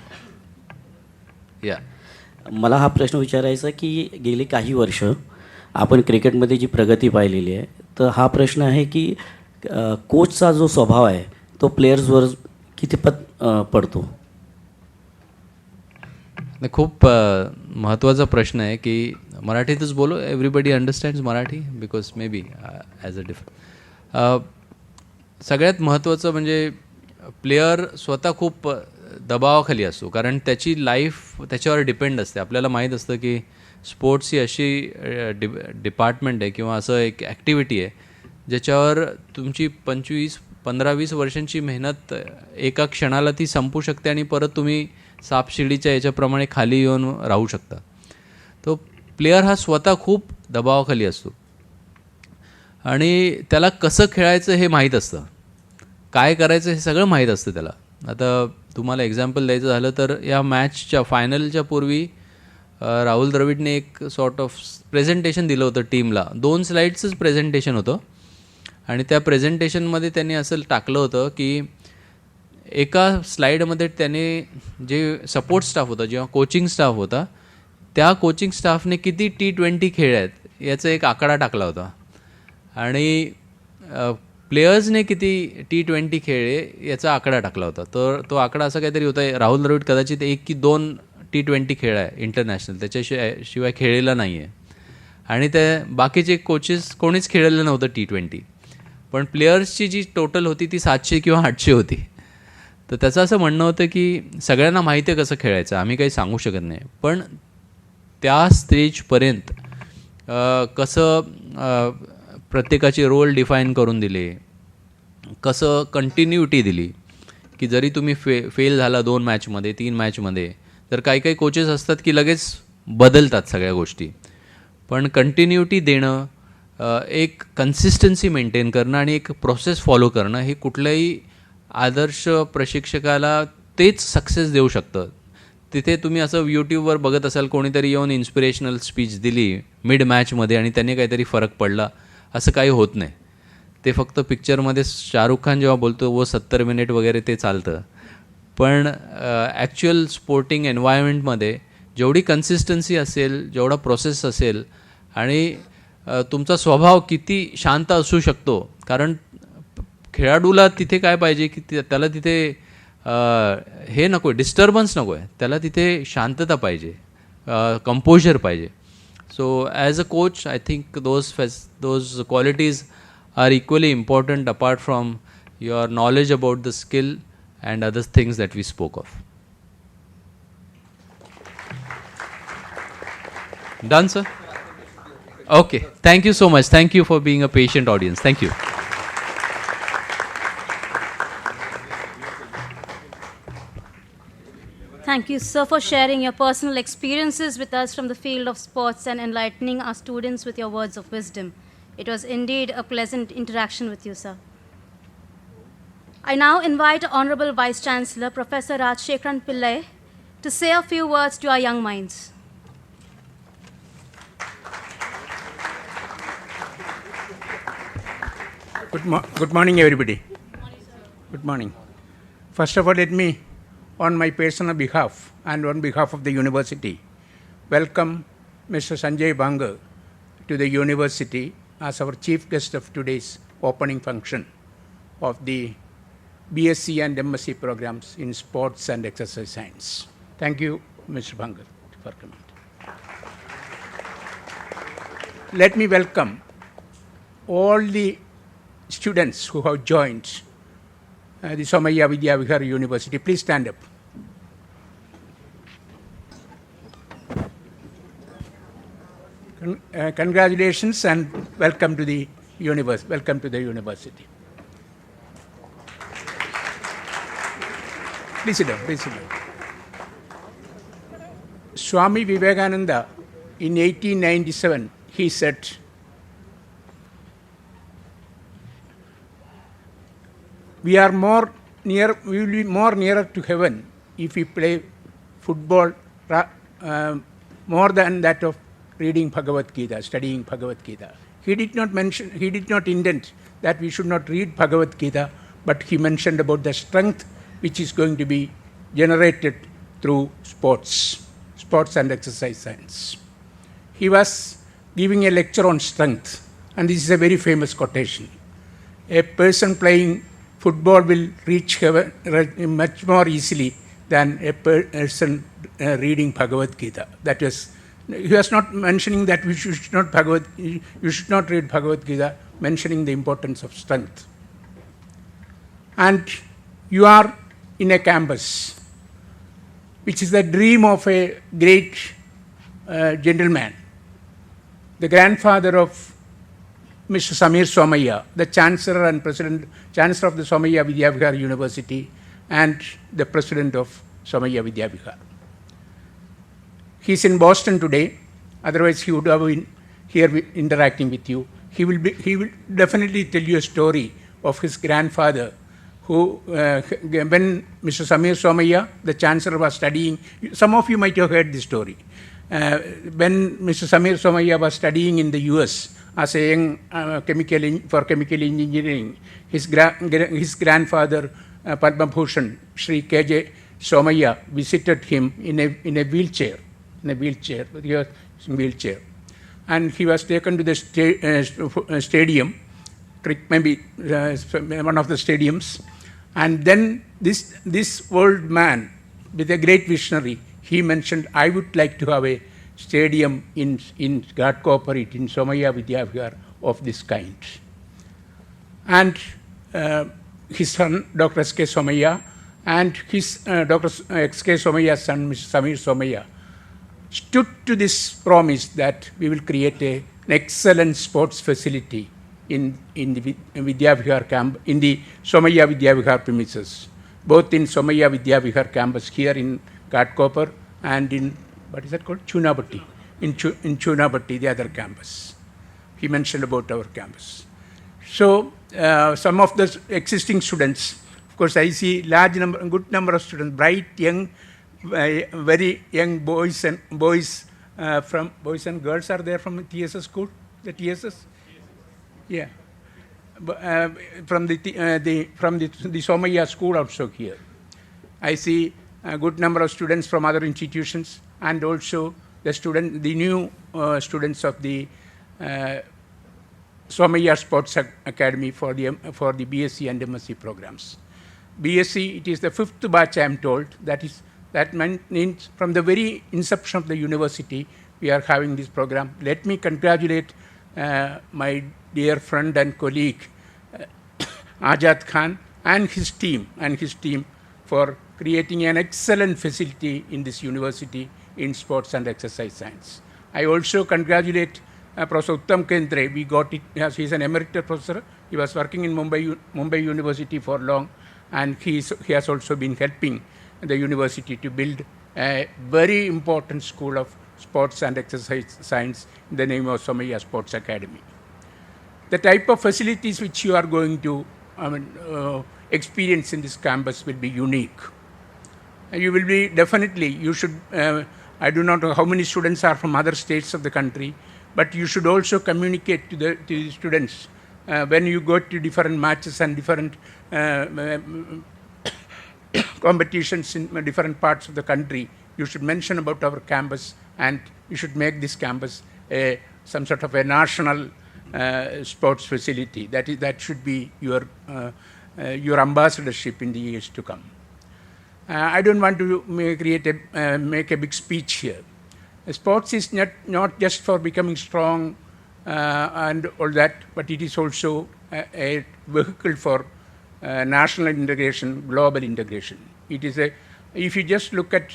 या मला हा प्रश्न विचारायचा की गेली काही वर्ष आपण क्रिकेटमध्ये जी प्रगती पाहिलेली आहे, तर हा प्रश्न आहे की कोचचा जो स्वभाव आहे तो प्लेयर्सवर कितीपत पडतो. खूप महत्त्वाचा प्रश्न आहे की मराठीतच बोलो. Everybody understands Marathi, because may be as a सगळ्यात महत्त्वाचं म्हणजे प्लेयर स्वतः खूप दबावाखाली असतो, कारण त्याची लाईफ त्याच्यावर डिपेंड असते. आपल्याला माहीत असतं की स्पोर्ट्स ही अशी डिपार्टमेंट आहे किंवा असं एक ॲक्टिव्हिटी आहे ज्याच्यावर तुमची 15-20 वर्षांची मेहनत एका क्षणाला ती संपू शकते आणि परत तुम्ही सापशिडीच्या याच्याप्रमाणे खाली येऊन राहू शकता. तो प्लेयर हा स्वतः खूप दबावाखाली असतो आणि त्याला कसं खेळायचं हे माहीत असतं, काय करायचं हे सगळं माहीत असतं त्याला. आता तुम्हाला एक्झाम्पल द्यायचं झालं तर या मॅचच्या फायनलच्या पूर्वी राहुल द्रविडने एक सॉर्ट ऑफ प्रेझेंटेशन दिलं होतं टीमला. 2 स्लाईड्सच प्रेझेंटेशन होतं आणि त्या प्रेझेंटेशनमध्ये त्यांनी असं टाकलं होतं की एका स्लाईडमध्ये त्याने जे सपोर्ट स्टाफ होता, जेव्हा कोचिंग स्टाफ होता, त्या कोचिंग स्टाफने किती T20 खेळले आहेत याचा एक आकडा टाकला होता आणि प्लेयर्सने किती T20 खेळले याचा आकडा टाकला होता. तर तो आकडा असा काहीतरी होता, राहुल द्रविड कदाचित 1 की 2 T20 खेळ आहे इंटरनॅशनल, त्याच्याशिवाय खेळलेला नाही आहे आणि ते बाकीचे कोचेस कोणीच खेळलेलं नव्हतं T20. पण प्लेयर्सची जी टोटल होती ती 700 किंवा 800 होती. तर त्याचं असं म्हणणं होतं की सगळ्यांना माहिती आहे कसं खेळायचं, आम्ही काही सांगू शकत नाही, पण त्या स्टेजपर्यंत कसं प्रत्येकाचे रोल डिफाईन करून दिले, कसं कंटिन्युटी दिली की जरी तुम्ही फेल झाला 2 मॅचमध्ये 3 मॅचमध्ये तर काही काही कोचेस असतात की लगेच बदलतात सगळ्या गोष्टी, पण कंटिन्युटी देणं, एक कन्सिस्टन्सी मेंटेन करणं आणि एक प्रोसेस फॉलो करणं हे कुठल्याही आदर्श प्रशिक्षकाला तेच सक्सेस देऊ शकतं. तिथे तुम्ही असं यूट्यूबवर बघत असाल कोणीतरी येऊन इन्स्पिरेशनल स्पीच दिली मिड मॅचमध्ये आणि त्याने काहीतरी फरक पडला, असं काही होत नाही. ते फक्त पिक्चरमध्ये शाहरुख खान जेव्हा बोलतो वो 70 मिनिट वगैरे ते चालतं, पण ॲक्च्युअल स्पोर्टिंग एन्व्हायरमेंटमध्ये जेवढी कन्सिस्टन्सी असेल, जेवढा प्रोसेस असेल आणि तुमचा स्वभाव किती शांत असू शकतो, कारण खेळाडूला तिथे काय पाहिजे की त्याला तिथे हे नको आहे, डिस्टर्बन्स नको आहे, त्याला तिथे शांतता पाहिजे, कंपोजर पाहिजे. So as a coach I think those qualities are equally important apart from your knowledge about the skill and other things that we spoke of. Done, sir? Okay. Thank you so much. Thank you for being a patient audience. Thank you. Thank you, sir, for sharing your personal experiences with us from the field of sports and enlightening our students with your words of wisdom. It was indeed a pleasant interaction with you, sir. I now invite Honorable Vice Chancellor Professor Rajshekharan Pillai to say a few words to our young minds. Good morning, everybody. Good morning. First of all, let me, on my personal behalf and on behalf of the university, welcome Mr. Sanjay Bangar to the university as our chief guest of today's opening function of the BSc and MSc programs in sports and exercise science. Thank you, Mr. Bangar, for coming. Let me welcome all the students who have joined the Somaiya Vihara University. Please stand up. Congratulations and welcome to the university. Please sit down, please sit down. Swami Vivekananda, in 1897, he said, we will be more nearer to heaven if we play football more than that of reading Bhagavad Gita, studying Bhagavad Gita. He did not intend that we should not read Bhagavad Gita, but he mentioned about the strength which is going to be generated through sports and exercise science. He was giving a lecture on strength, and this is a very famous quotation. A person playing football will reach heaven much more easily than a person reading Bhagavad Gita. That is, he was not mentioning that you should not read Bhagavad Gita, mentioning the importance of strength. And you are in a campus, which is the dream of a great gentleman, the grandfather of Mr. Somaiya, the Chancellor and Chancellor of the Somaiya Vidyavihar University and the President of Somaiya Vidyavihar. He's in Boston today, otherwise he would have been here interacting with you. He will definitely tell you a story of his grandfather who, when Mr. Somaiya, the Chancellor, was studying, some of you might have heard this story. When Mr. Somaiya was studying in the US as a young chemical engineering, his grandfather, Padma Bhushan, Shri KJ Somaiya, visited him in a wheelchair. And he was taken to the stadium, maybe one of the stadiums. And then this old man, with a great visionary, he mentioned, I would like to have a stadium in Ghatkopar, in Somaiya Vidyavihar of this kind. And his son, Dr. S.K. Somaiya, and his Dr. S.K. Somaiya's son, Mr. Samir Somaiya, stood to this promise that we will create an excellent sports facility in the Vidyavihar camp, in the Somaiya Vidyavihar premises, both in Somaiya Vidyavihar campus here in Ghatkopar and in, what is that called? Chunabatti. In Chunabatti, the other campus. He mentioned about our campus. So, some of the existing students, of course, I see good number of students, bright, young, very young boys and girls are there from the TSS school, the TSS? Yeah. From the Somaiya school also here. I see a good number of students from other institutions and also the new students of the Somaiya Sports Academy for the BSc and MSc programs. BSc, it is the 5th batch, I am told. That means from the very inception of the university, we are having this program. Let me congratulate my dear friend and colleague, Ajad Khan, and his team for creating an excellent facility in this university in sports and exercise science. I also congratulate Professor Uttam Kendre. We got it, he is an emeritus professor. He was working in Mumbai University for long, and he has also been helping the university to build a very important school of sports and exercise science in the name of Somaiya Sports Academy. The type of facilities which you are going to experience in this campus will be unique. You will be you should, I do not know how many students are from other states of the country, but you should also communicate to the students when you go to different matches and different competitions in different parts of the country. You should mention about our campus, and you should make this campus some sort of a national sports facility. That should be your ambassadorship in the years to come. I don't want to make a big speech here. Sports is not just for becoming strong and all that, but it is also a vehicle for national integration, global integration. It is if you just look at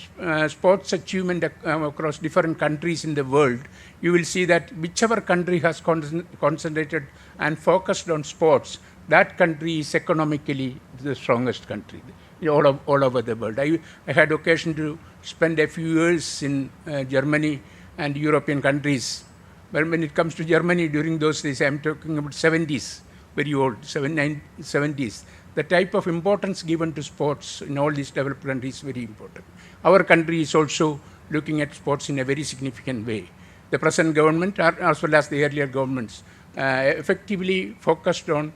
sports achievement across different countries in the world, you will see that whichever country has concentrated and focused on sports, that country is economically the strongest country all over the world. I had occasion to spend a few years in Germany and European countries. But when it comes to Germany, during those days, I am talking about 70s, very old, 70s. The type of importance given to sports in all these developed countries is very important. Our country is also looking at sports in a very significant way. The present government, as well as the earlier governments, effectively focused on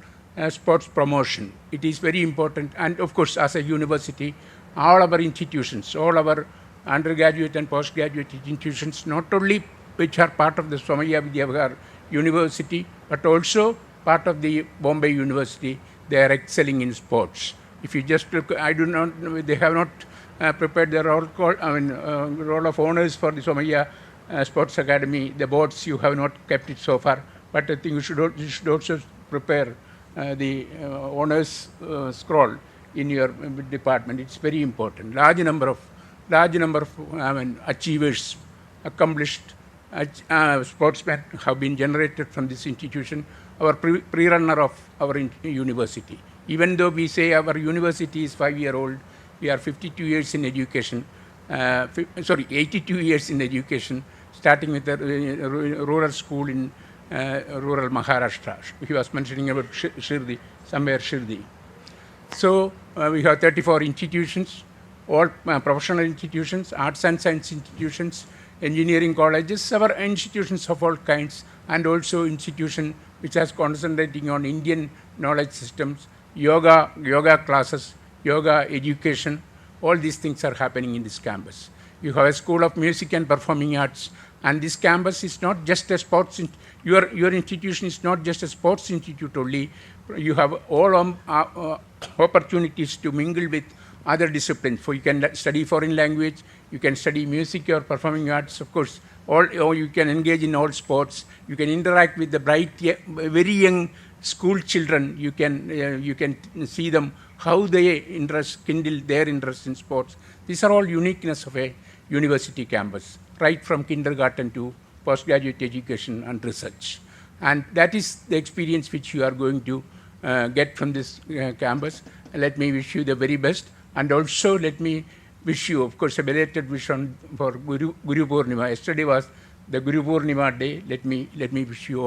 sports promotion. It is very important. And of course, as a university, all our institutions, all our undergraduate and postgraduate institutions, not only which are part of the Somaiya Vidyavihar University, but also part of the Bombay University, they are excelling in sports. If you just look, I do not know, they have not prepared their roll of honors for the Somaiya Sports Academy. The boards, you have not kept it so far, but I think you should also prepare the honors scroll in your department. It's very important. Large number of achievers, accomplished sportsmen have been generated from this institution. our pre-runner of our university. Even though we say our university is 5-year-old, we are 52 years in education, 82 years in education, starting with the rural school in rural Maharashtra. He was mentioning about Shirdi, somewhere Shirdi. So we have 34 institutions, all professional institutions, arts and science institutions, engineering colleges, our institutions of all kinds, and also institution which is concentrating on Indian knowledge systems, yoga classes, yoga education. All these things are happening in this campus. You have a school of music and performing arts, and this campus is not just a sports. Your institution is not just a sports institute only. You have all opportunities to mingle with other disciplines. So you can study foreign language, you can study music or performing arts, of course, or you can engage in all sports. You can interact with the bright, very young school children. You can see them how they kindle their interest in sports. These are all uniqueness of a university campus, right from kindergarten to postgraduate education and research. And that is the experience which you are going to get from this campus. Let me wish you the very best. And also let me wish you, of course, a belated wish for Guru Purnima. Yesterday was the Guru Purnima day. Let me wish you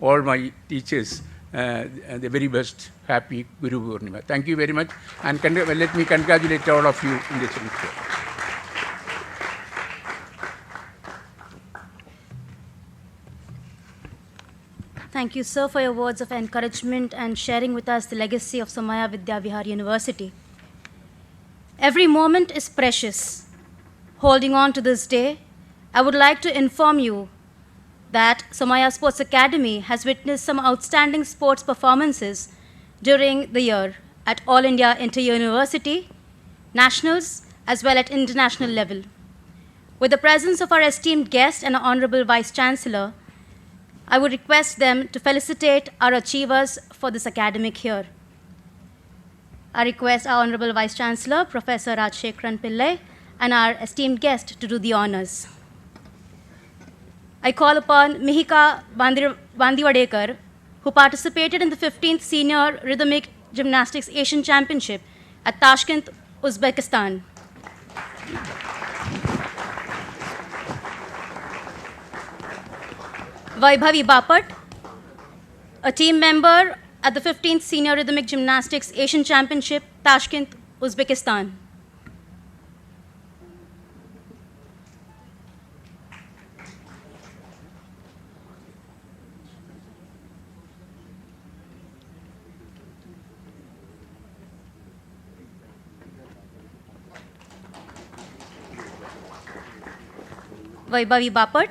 all my teachers the very best. Happy Guru Purnima. Thank you very much. And let me congratulate all of you in this lecture. Thank you, sir, for your words of encouragement and sharing with us the legacy of Somaiya Vidya Vihar University. Every moment is precious. Holding on to this day, I would like to inform you that Somaiya Sports Academy has witnessed some outstanding sports performances during the year at All India Inter-University, Nationals, as well at international level. With the presence of our esteemed guest and Honorable Vice Chancellor, I would request them to felicitate our achievers for this academic year. I request our Honorable Vice Chancellor, Professor Rajshekharan Pillai, and our esteemed guest to do the honors. I call upon Mihika Bandiwadekar, who participated in the 15th Senior Rhythmic Gymnastics Asian Championship at Tashkent, Uzbekistan. Vaibhavi Bapat, a team member at the 15th Senior Rhythmic Gymnastics Asian Championship, Tashkent, Uzbekistan. Vaibhavi Bapat.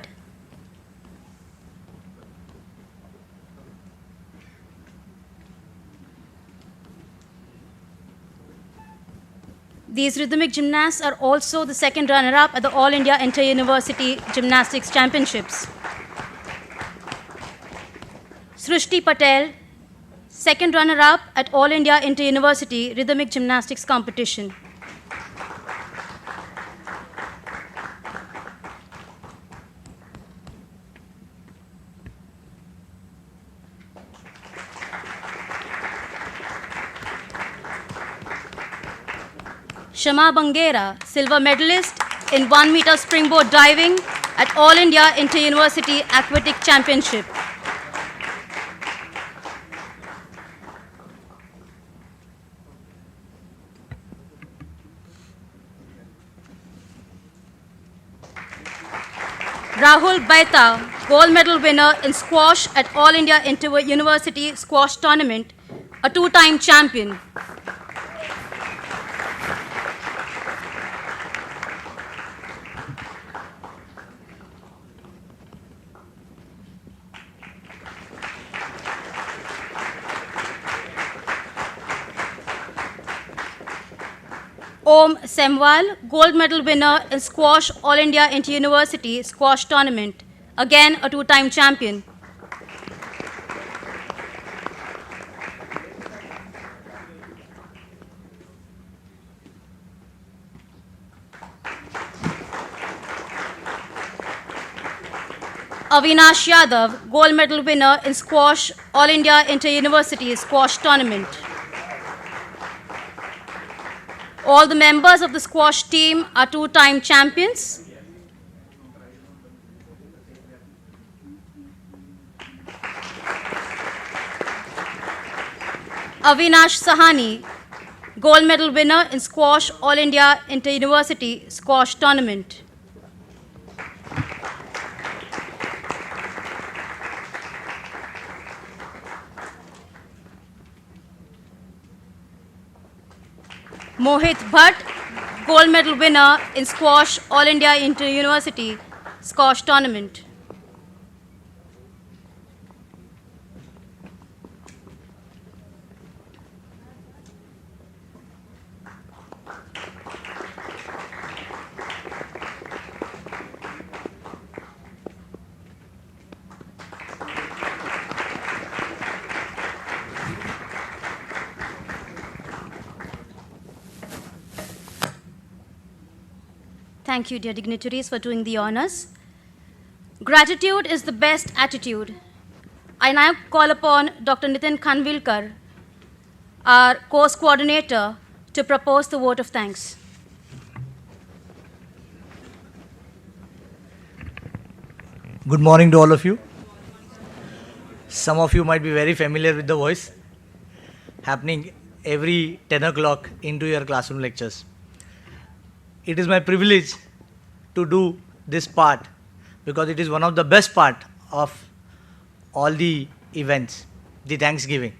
These rhythmic gymnasts are also the second runner-up at the All India Inter-University Gymnastics Championships. Srishti Patel, second runner-up at All India Inter-University Rhythmic Gymnastics Competition. Shama Bangera, silver medalist in 1-meter springboard diving at All India Inter-University Aquatic Championship. Rahul Baita, gold medal winner in squash at All India Inter-University Squash Tournament, a 2-time champion. Om Semwal, gold medal winner in squash All India Inter-University Squash Tournament, again a 2-time champion. Avinash Yadav, gold medal winner in squash, All India Inter-University Squash Tournament. All the members of the squash team are two-time champions. Avinash Sahani, gold medal winner in squash, All India Inter-University Squash Tournament. Mohit Bhatt, gold medal winner in squash, All India Inter-University Squash Tournament. Thank you, dear dignitaries, for doing the honors. Gratitude is the best attitude. I now call upon Dr. Nitin Khanvilkar, our course coordinator, to propose the vote of thanks. Good morning to all of you. Some of you might be very familiar with the voice, happening every 10 o'clock into your classroom lectures. It is my privilege to do this part because it is one of the best part of all the events, the Thanksgiving.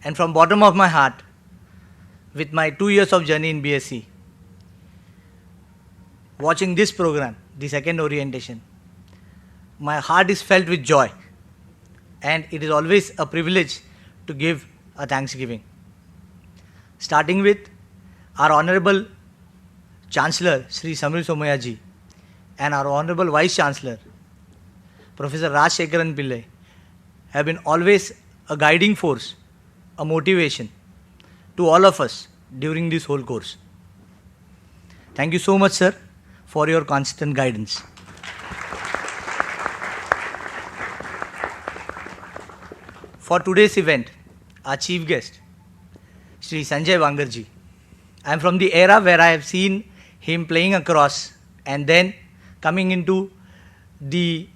And from bottom of my heart, with my 2 years of journey in BSc, watching this program, the second orientation, my heart is filled with joy, and it is always a privilege to give a Thanksgiving. Starting with our Honorable Chancellor, Shri Somaiya ji, and our Honorable Vice Chancellor, Professor Rajshekaran Pillai, have been always a guiding force, a motivation to all of us during this whole course. Thank you so much, sir, for your constant guidance. For today's event, our chief guest, Shri Sanjay Bangar ji. I am from the era where I have seen him playing across and then coming into the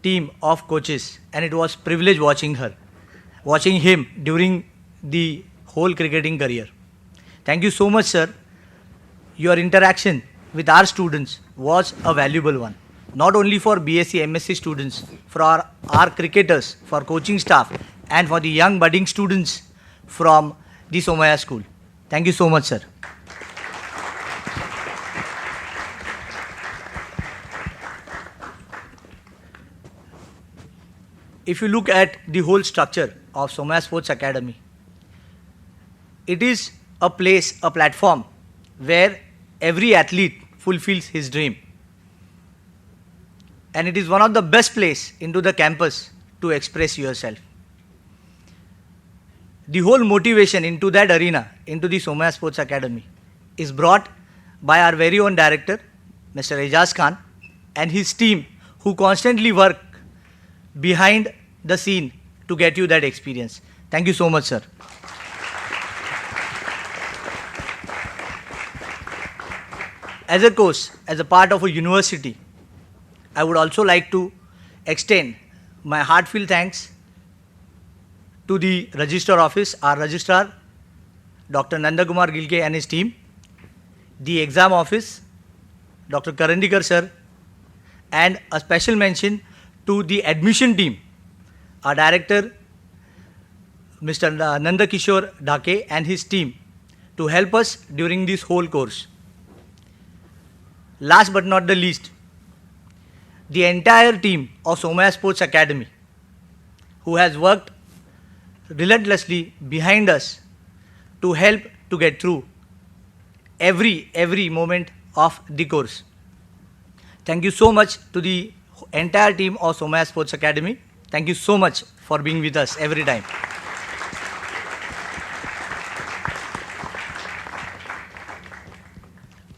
team of coaches, and it was privilege watching him during the whole cricketing career. Thank you so much, sir. Your interaction with our students was a valuable one. Not only for BSc MSc students, for our cricketers, for coaching staff, and for the young budding students from the Somaiya school. Thank you so much, sir. If you look at the whole structure of Somaiya Sports Academy, it is a place, a platform where every athlete fulfills his dream. And it is one of the best places into the campus to express yourself. The whole motivation into that arena, into the Somaiya Sports Academy, is brought by our very own director, Mr. Ejaz Khan, and his team, who constantly work behind the scene to get you that experience. Thank you so much, sir. As a course, as a part of a university, I would also like to extend my heartfelt thanks to the Register Office, our Registrar, Dr. Nandakumar Gilke and his team, the Exam Office, Dr. Karandikar sir, and a special mention to the admission team, our Director, Mr. Nandakishore Dhake and his team, to help us during this whole course. Last but not the least, the entire team of Somaiya Sports Academy, who has worked relentlessly behind us to help to get through every moment of the course. Thank you so much to the entire team of Somaiya Sports Academy. Thank you so much for being with us every time.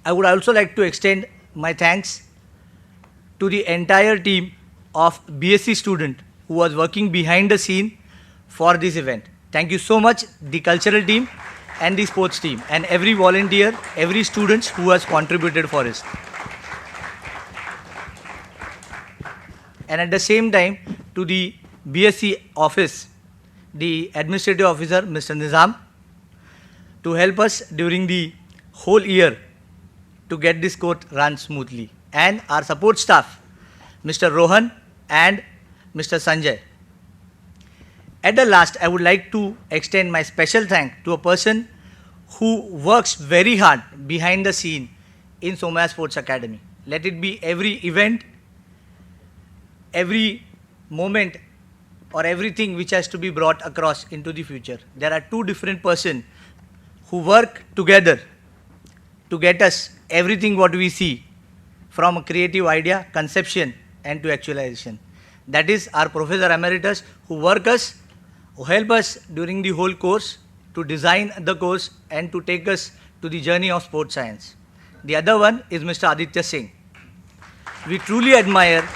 I would also like to extend my thanks to the entire team of BSc student who was working behind the scene for this event. Thank you so much, the cultural team and the sports team, and every volunteer, every student who has contributed for this. And at the same time, to the BSc office, the administrative officer, Mr. Nizam, to help us during the whole year to get this court run smoothly. And our support staff, Mr. Rohan and Mr. Sanjay. At the last, I would like to extend my special thanks to a person who works very hard behind the scene in Somaiya Sports Academy. Let it be every event, every moment, or everything which has to be brought across into the future. There are two different persons who work together to get us everything what we see, from a creative idea, conception, and to actualization. That is our Professor Emeritus who help us during the whole course to design the course and to take us to the journey of sports science. The other one is Mr. Aditya Singh. We truly admire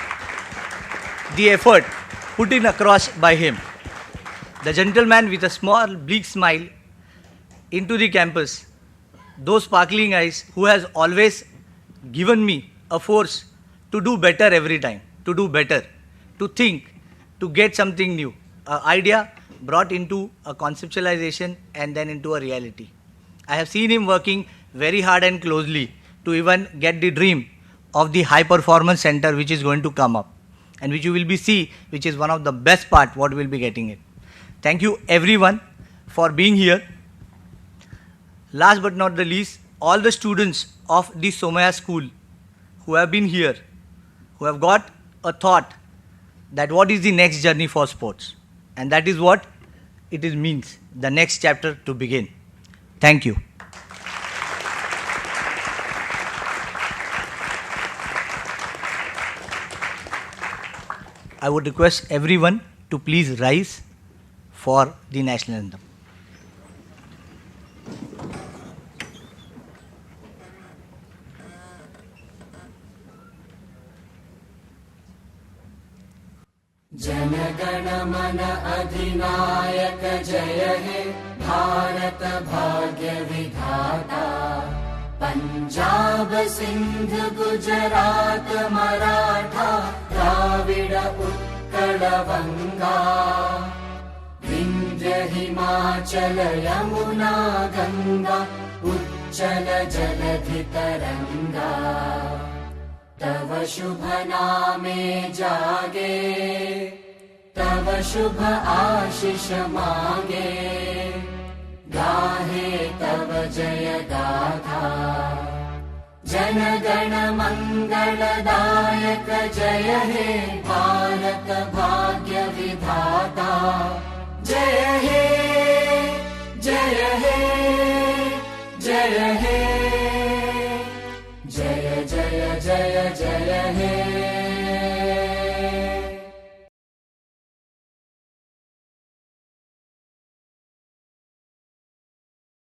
the effort put in across by him. The gentleman with a small bleak smile into the campus, those sparkling eyes, who has always given me a force to do better every time, to do better, to think, to get something new, an idea brought into a conceptualization and then into a reality. I have seen him working very hard and closely to even get the dream of the high performance center which is going to come up and which you will be see, which is one of the best part what we'll be getting it. Thank you everyone for being here. Last but not the least, all the students of the Somaiya school who have been here, who have got a thought that what is the next journey for sports, and that is what it is means, the next chapter to begin. Thank you. I would request everyone to please rise for the national anthem. जनगण मन अधिनायक जय हे भारत भाग्य विधाता पंजाब सिंध गुजरात मराठा द्राविड उत्कल बंगा विंध्य हिमाचल यमुना गंगा उच्चल जलधि तरंगा तव शुभ नामे जागे तव शुभ आशीष मांगे गाहे तव जय गाथा जन गण मंगलदायक जय हे भारत भाग्य विधाता जय हे जय हे जय हे